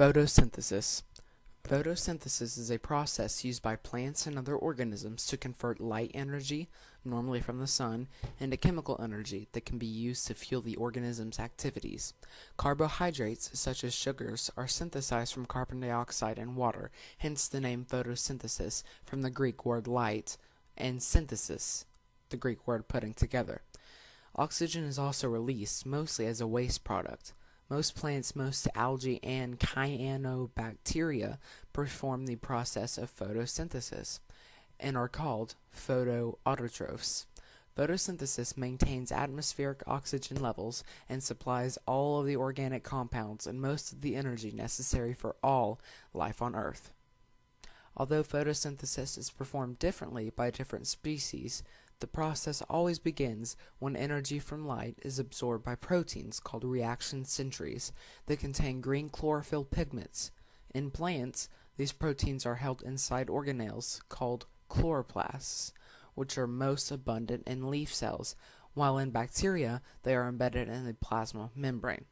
Photosynthesis. Photosynthesis is a process used by plants and other organisms to convert light energy, normally from the sun, into chemical energy that can be used to fuel the organism's activities. Carbohydrates, such as sugars, are synthesized from carbon dioxide and water, hence the name photosynthesis from the Greek word light, and synthesis, the Greek word putting together. Oxygen is also released, mostly as a waste product. Most plants, most algae, and cyanobacteria perform the process of photosynthesis and are called photoautotrophs. Photosynthesis maintains atmospheric oxygen levels and supplies all of the organic compounds and most of the energy necessary for all life on Earth. Although photosynthesis is performed differently by different species, the process always begins when energy from light is absorbed by proteins called reaction sentries that contain green chlorophyll pigments. In plants, these proteins are held inside organelles called chloroplasts, which are most abundant in leaf cells, while in bacteria they are embedded in the plasma membrane.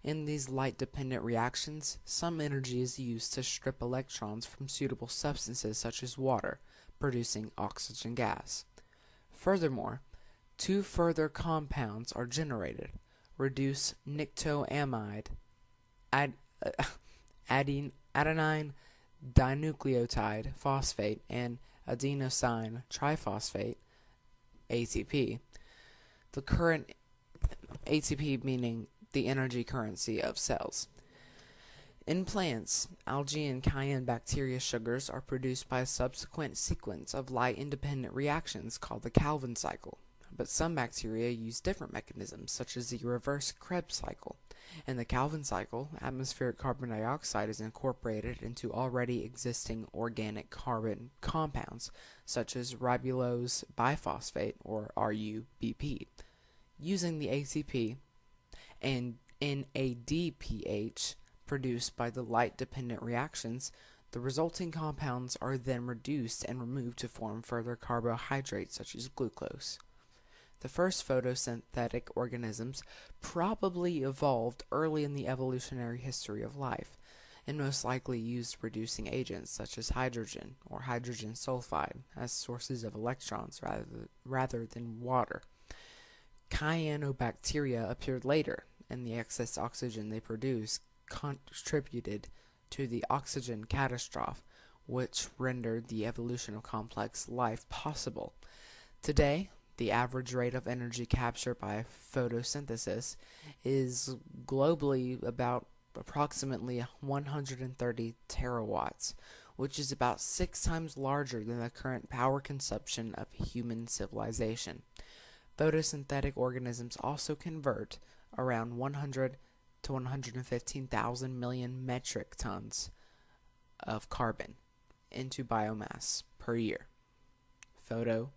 In these light-dependent reactions, some energy is used to strip electrons from suitable substances such as water, producing oxygen gas. Furthermore, two further compounds are generated: reduced nictoamide, adenine dinucleotide phosphate, and adenosine triphosphate, ATP. The current ATP meaning the energy currency of cells. In plants, algae and cyanobacteria sugars are produced by a subsequent sequence of light-independent reactions called the Calvin cycle, but some bacteria use different mechanisms, such as the reverse Krebs cycle. In the Calvin cycle, atmospheric carbon dioxide is incorporated into already existing organic carbon compounds, such as ribulose biphosphate, or RUBP. Using the ATP and NADPH produced by the light-dependent reactions, the resulting compounds are then reduced and removed to form further carbohydrates such as glucose. The first photosynthetic organisms probably evolved early in the evolutionary history of life, and most likely used reducing agents such as hydrogen or hydrogen sulfide as sources of electrons rather than water. Cyanobacteria appeared later, and the excess oxygen they produce contributed to the oxygen catastrophe, which rendered the evolution of complex life possible. Today, the average rate of energy capture by photosynthesis is globally about approximately 130 terawatts, which is about 6 times larger than the current power consumption of human civilization. Photosynthetic organisms also convert around 100 to 115,000 million metric tons of carbon into biomass per year. Photo